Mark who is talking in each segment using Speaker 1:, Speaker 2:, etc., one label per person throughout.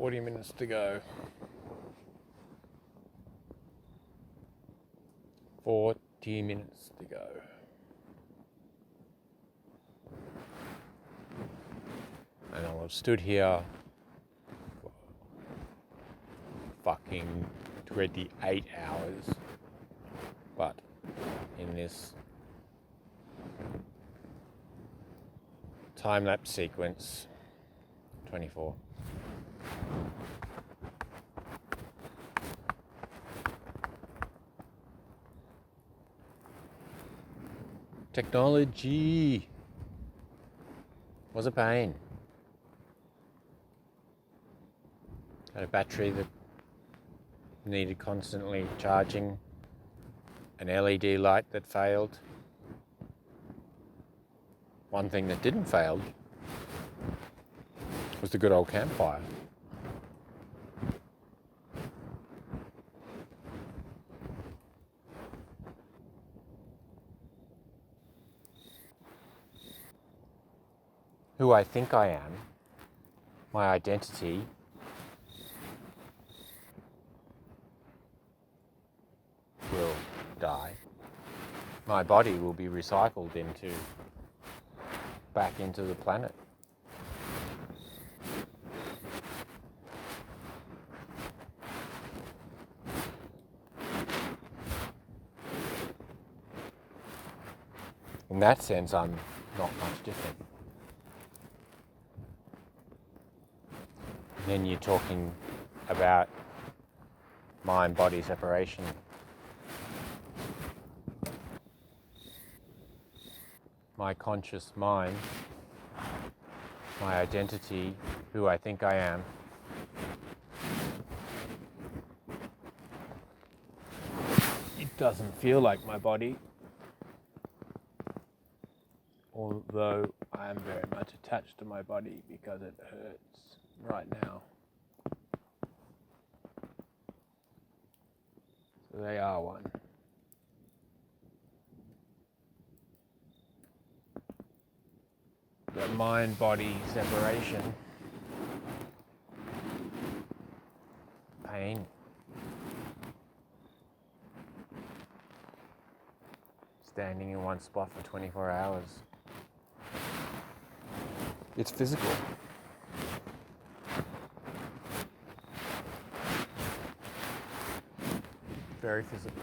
Speaker 1: 40 minutes to go. 40 minutes to go. And I'll have stood here for fucking 28 hours. But in this time-lapse sequence, 24. Technology was a pain. Had a battery that needed constantly charging, an LED light that failed. One thing that didn't fail was the good old campfire. Who I think I am, my identity, will die. My body will be recycled back into the planet. In that sense, I'm not much different. And then you're talking about mind-body separation. My conscious mind, my identity, who I think I am, it doesn't feel like my body, although I am very much attached to my body because it hurts right now. So they are one. The mind-body separation, pain, standing in one spot for 24 hours. It's physical. Very physical.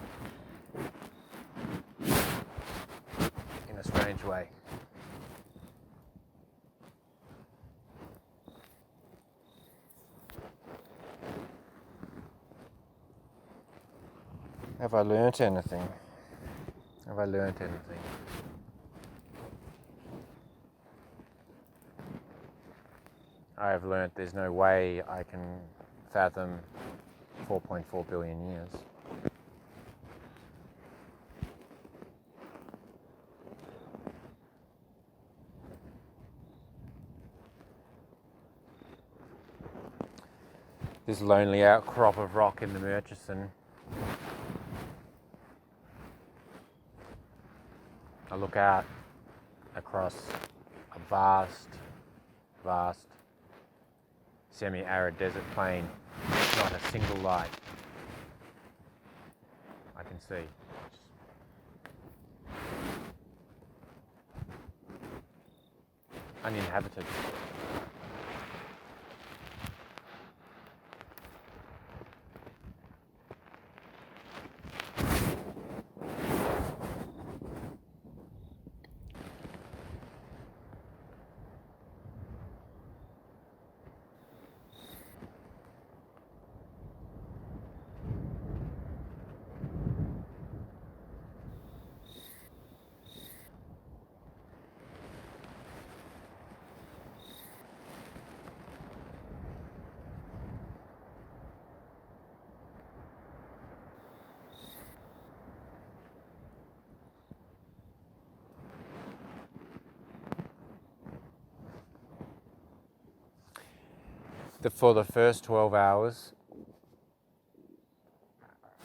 Speaker 1: In a strange way. Have I learnt anything? Have I learnt anything? I have learnt there's no way I can fathom 4.4 billion years. This lonely outcrop of rock in the Murchison. I look out across a vast semi-arid desert plain. Not a single light I can see. Uninhabited. For the first 12 hours,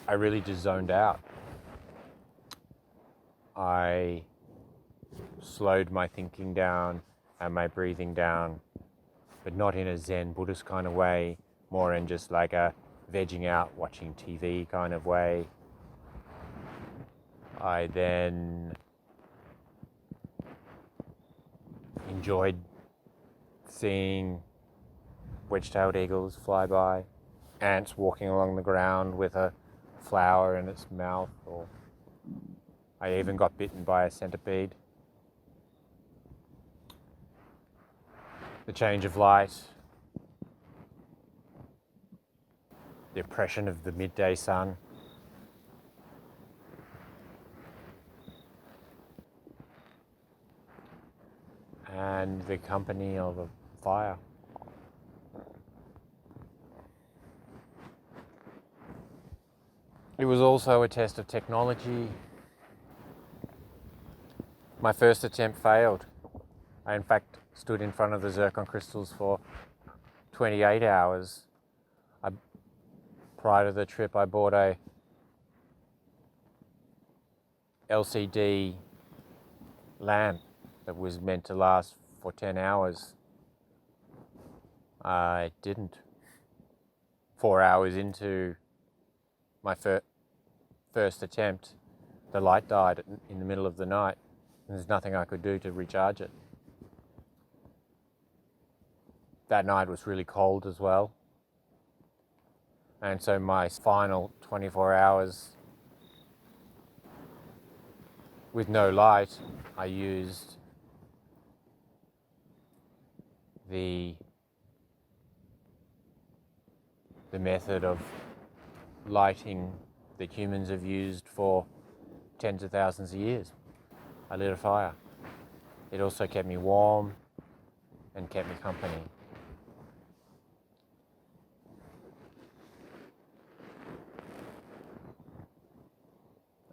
Speaker 1: I really just zoned out. I slowed my thinking down and my breathing down, but not in a Zen Buddhist kind of way, more in just like a vegging out, watching TV kind of way. I then enjoyed seeing wedge-tailed eagles fly by, ants walking along the ground with a flower in its mouth, or I even got bitten by a centipede. The change of light, the oppression of the midday sun, and the company of a fire. It was also a test of technology. My first attempt failed. I in fact stood in front of the zircon crystals for 28 hours. Prior to the trip, I bought a LCD lamp that was meant to last for 10 hours. It didn't. 4 hours into my first attempt, the light died in the middle of the night, and there's nothing I could do to recharge it. That night was really cold as well. And so my final 24 hours with no light, I used the method of lighting that humans have used for tens of thousands of years. I lit a fire. It also kept me warm and kept me company.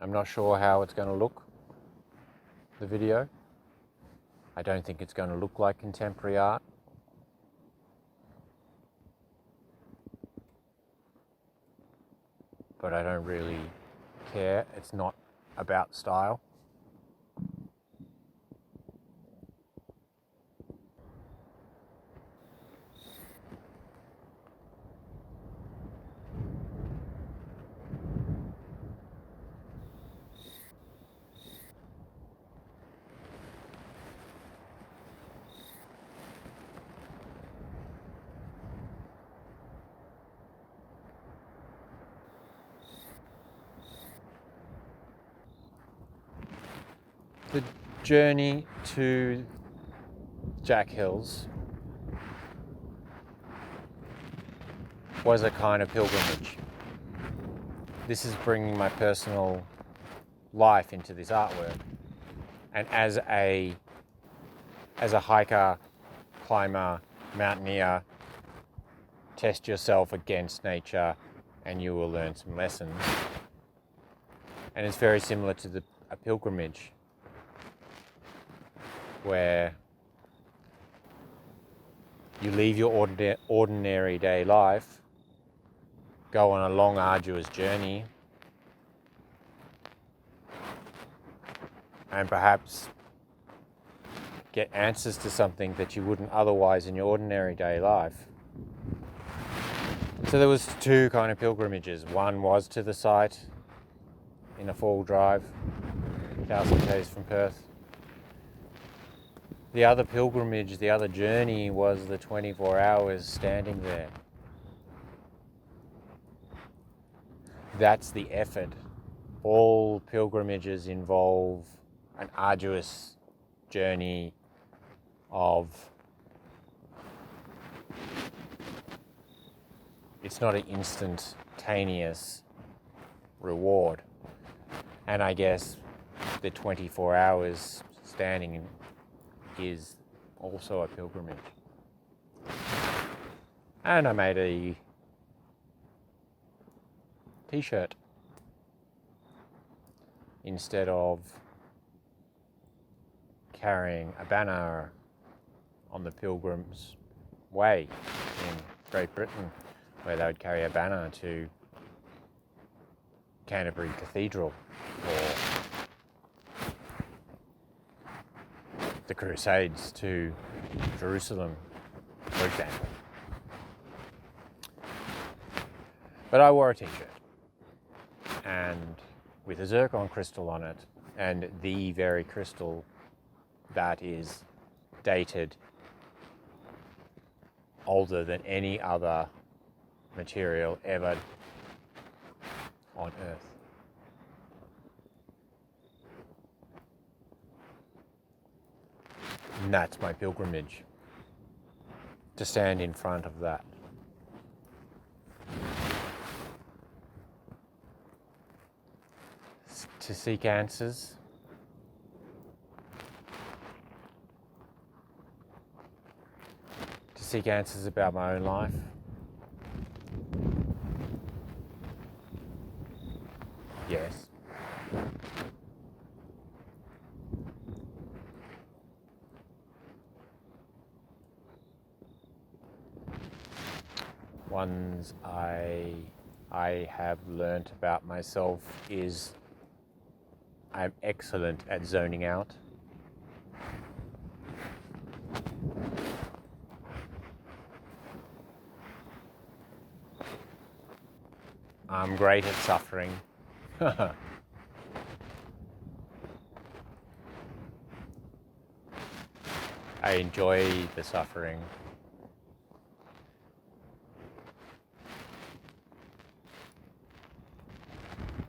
Speaker 1: I'm not sure how it's going to look, the video. I don't think it's going to look like contemporary art. But I don't really care. It's not about style. The journey to Jack Hills was a kind of pilgrimage. This is bringing my personal life into this artwork. And as a hiker, climber, mountaineer, test yourself against nature and you will learn some lessons. And it's very similar to a pilgrimage, where you leave your ordinary day life, go on a long, arduous journey, and perhaps get answers to something that you wouldn't otherwise in your ordinary day life. So there was two kind of pilgrimages. One was to the site in a 4-wheel drive, 1,000 k's from Perth. The other pilgrimage, the other journey, was the 24 hours standing there. That's the effort. All pilgrimages involve an arduous journey of, it's not an instantaneous reward. And I guess the 24 hours standing is also a pilgrimage. And I made a t-shirt instead of carrying a banner on the Pilgrim's Way in Great Britain, where they would carry a banner to Canterbury Cathedral or the Crusades to Jerusalem, for example. But I wore a t-shirt, and with a zircon crystal on it, and the very crystal that is dated older than any other material ever on Earth. And that's my pilgrimage, to stand in front of that. To seek answers. To seek answers about my own life. Yes. Ones I have learnt about myself is I'm excellent at zoning out. I'm great at suffering. I enjoy the suffering.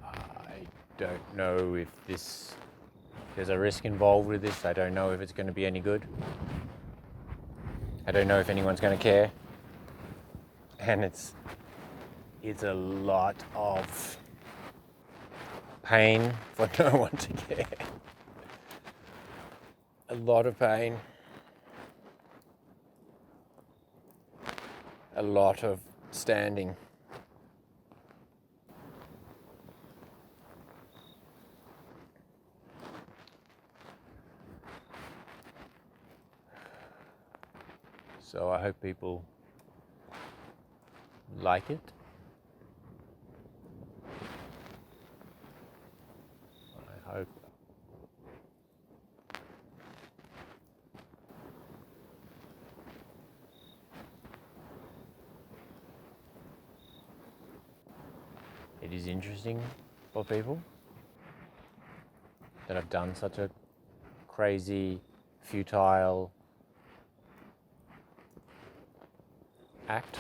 Speaker 1: I don't know if there's a risk involved with this. I don't know if it's going to be any good. I don't know if anyone's going to care. And it's a lot of pain for no one to care. A lot of pain. A lot of standing. So I hope people like it. I hope it is interesting for people that have done such a crazy, futile act.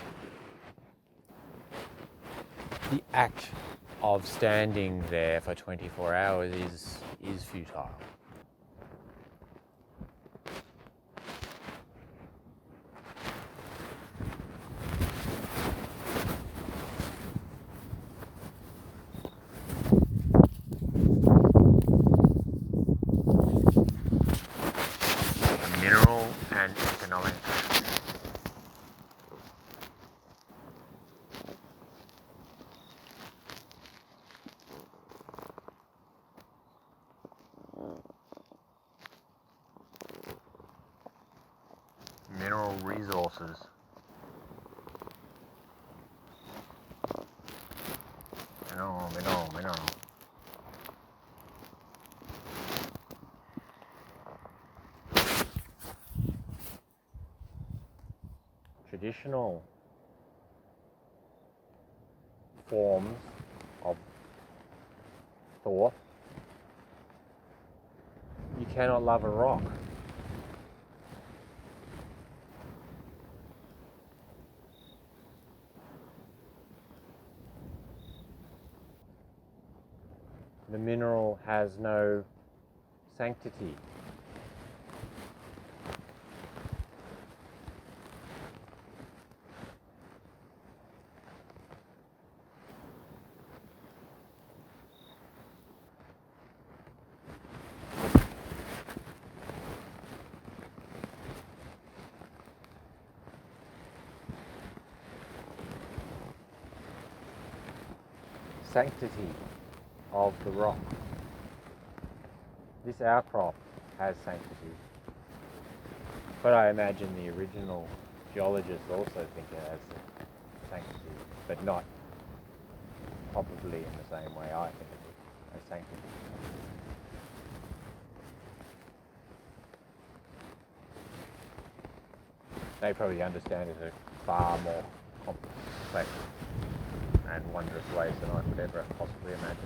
Speaker 1: The act of standing there for 24 hours is futile. Mineral and economic. Mineral resources. Mineral. Traditional forms of thought. You cannot love a rock. The mineral has no sanctity. Sanctity of the rock. This outcrop has sanctity, but I imagine the original geologists also think it has sanctity, but not probably in the same way I think it has sanctity. They probably understand it far more complex and wondrous ways than I could ever possibly imagine.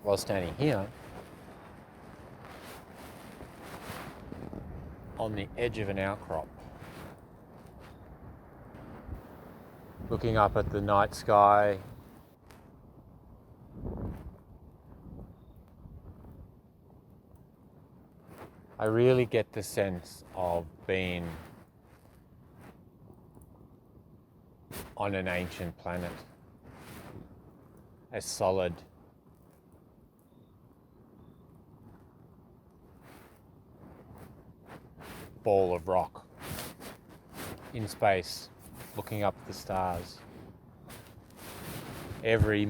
Speaker 1: While standing here, on the edge of an outcrop, looking up at the night sky, I really get the sense of being on an ancient planet, a solid ball of rock in space, looking up at the stars. Every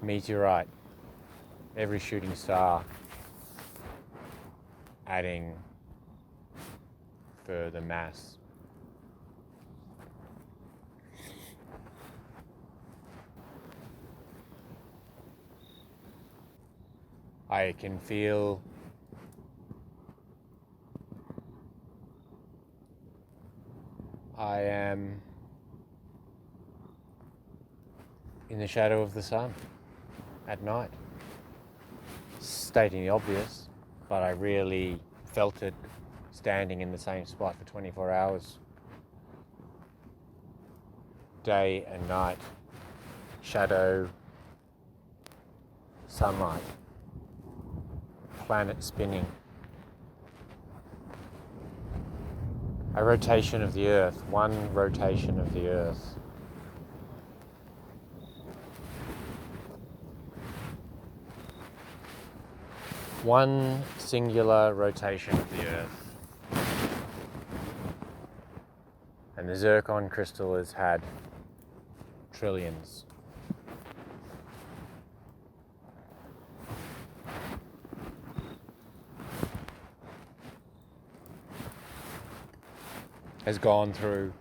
Speaker 1: meteorite, every shooting star adding further mass. I can feel I am in the shadow of the sun at night. Stating the obvious, but I really felt it standing in the same spot for 24 hours. Day and night, shadow, sunlight, planet spinning. A rotation of the Earth, one rotation of the Earth. One singular rotation of the Earth. And the zircon crystal has had trillions. Has gone through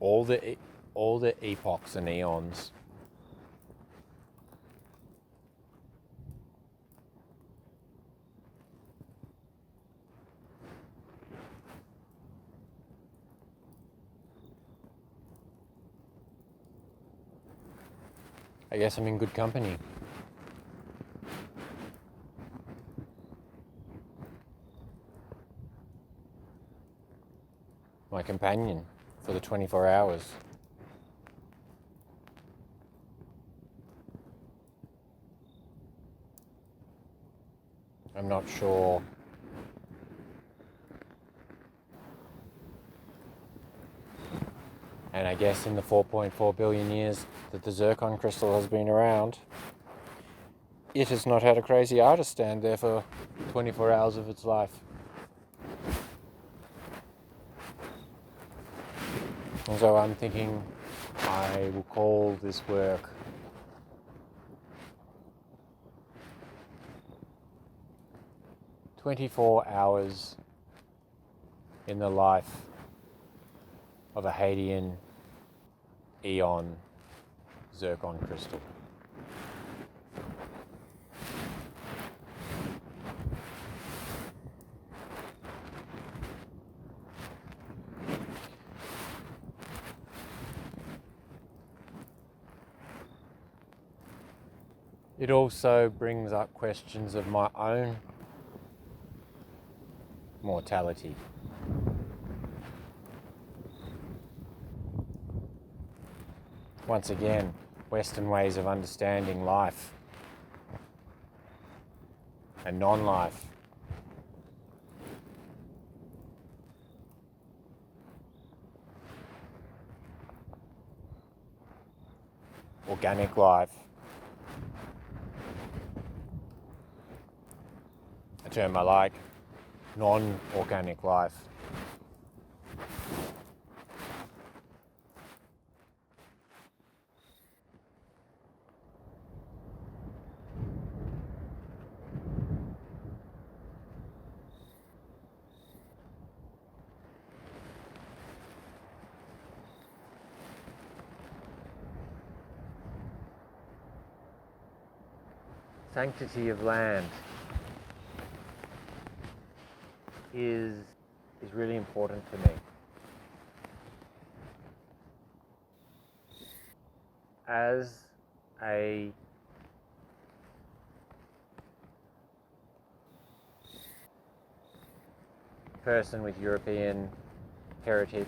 Speaker 1: all the epochs and eons. I guess I'm in good company. My companion for the 24 hours. I'm not sure and I guess in the 4.4 billion years that the zircon crystal has been around, it has not had a crazy artist stand there for 24 hours of its life. And so I'm thinking I will call this work "24 Hours in the Life of a Hadean Eon Zircon Crystal." It also brings up questions of my own mortality. Once again, Western ways of understanding life and non-life. Organic life. term I like, non-organic life. Sanctity of land is really important to me. As a person with European heritage,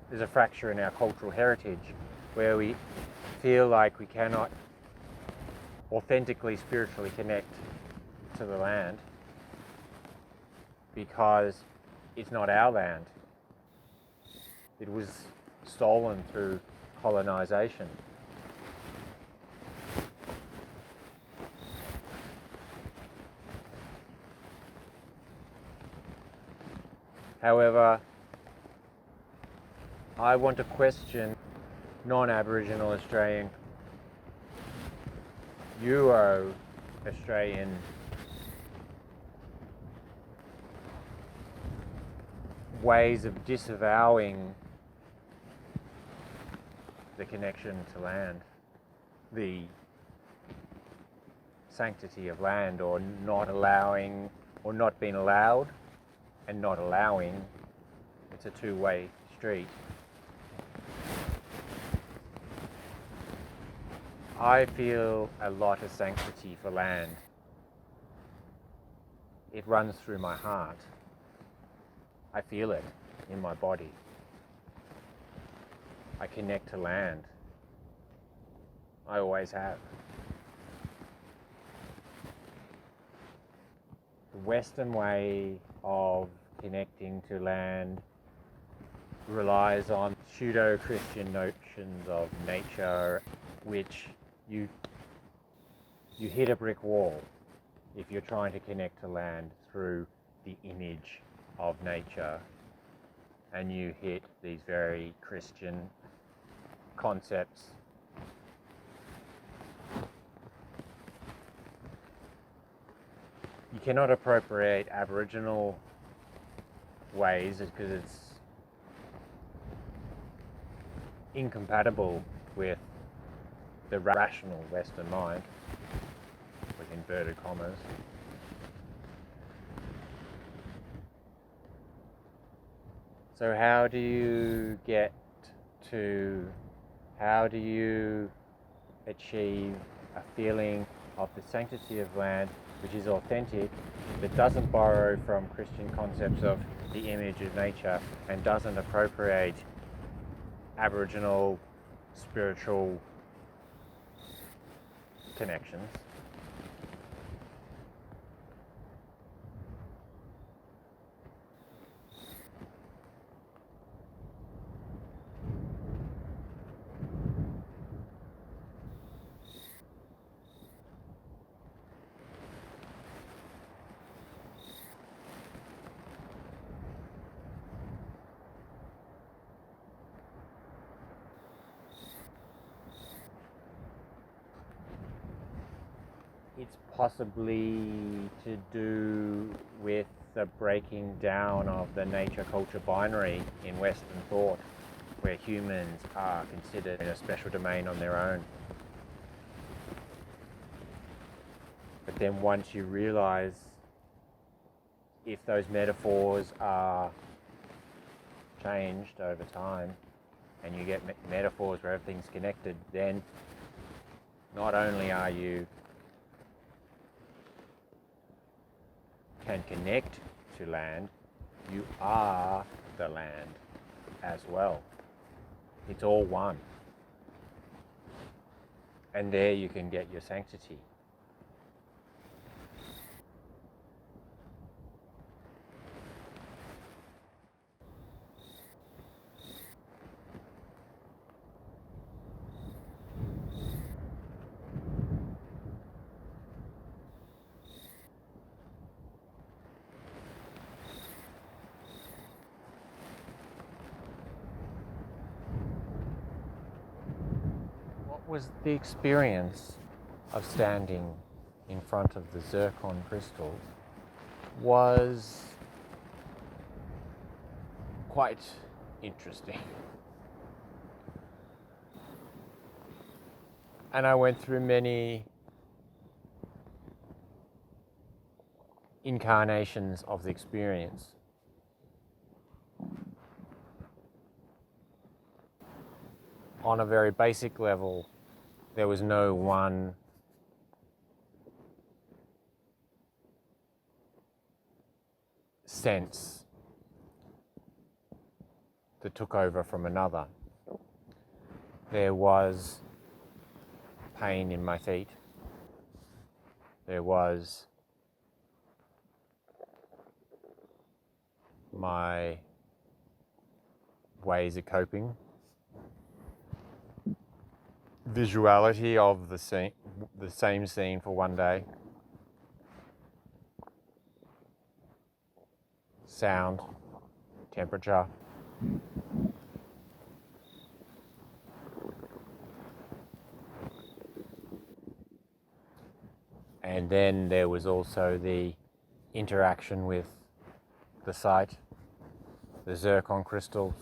Speaker 1: there's a fracture in our cultural heritage where we feel like we cannot authentically, spiritually connect to the land because it's not our land. It was stolen through colonization. However, I want to question non-Aboriginal Australian, Euro-Australian ways of disavowing the connection to land, the sanctity of land, or not allowing, or not being allowed and not allowing. It's a two-way street. I feel a lot of sanctity for land. It runs through my heart. I feel it in my body. I connect to land. I always have. The Western way of connecting to land relies on pseudo-Christian notions of nature, which you hit a brick wall if you're trying to connect to land through the image of nature, and you hit these very Christian concepts. You cannot appropriate Aboriginal ways because it's incompatible with the rational Western mind, with inverted commas. So how do you achieve a feeling of the sanctity of land which is authentic, that doesn't borrow from Christian concepts of the image of nature and doesn't appropriate Aboriginal spiritual connections? It's possibly to do with the breaking down of the nature-culture binary in Western thought, where humans are considered in a special domain on their own. But then once you realize if those metaphors are changed over time and you get metaphors where everything's connected, then not only are you can connect to land, you are the land as well. It's all one. And there you can get your sanctity. was the experience of standing in front of the zircon crystals was quite interesting. And I went through many incarnations of the experience. On a very basic level, there was no one sense that took over from another. There was pain in my feet. There was my ways of coping. Visuality of the same scene for one day. Sound, temperature. And then there was also the interaction with the site, the zircon crystals.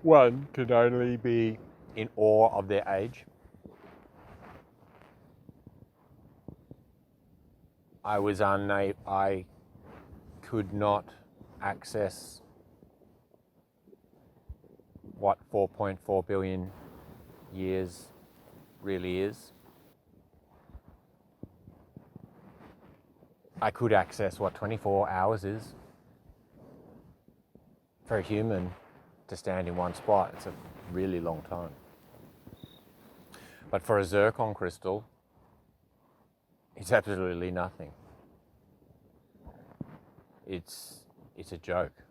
Speaker 1: One can only be in awe of their age. I could not access what 4.4 billion years really is. I could access what 24 hours is. For a human to stand in one spot, it's a really long time. But for a zircon crystal, it's absolutely nothing. It's a joke.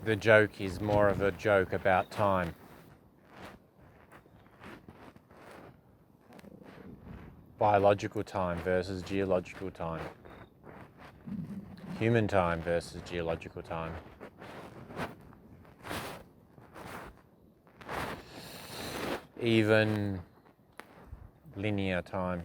Speaker 1: The joke is more of a joke about time. Biological time versus geological time. Human time versus geological time. Even linear time.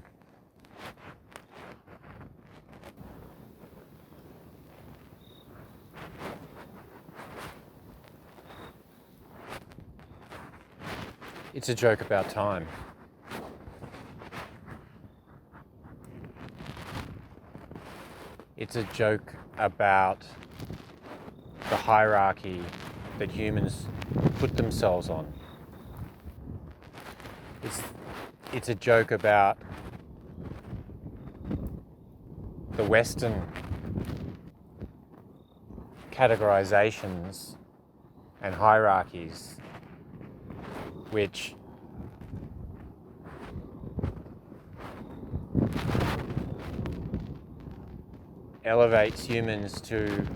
Speaker 1: It's a joke about time. It's a joke about the hierarchy that humans put themselves on. It's a joke about the Western categorizations and hierarchies which elevates humans to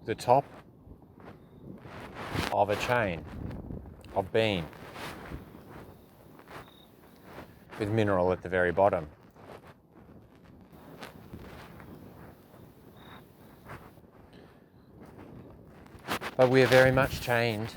Speaker 1: the top of a chain of being, with mineral at the very bottom. But we are very much chained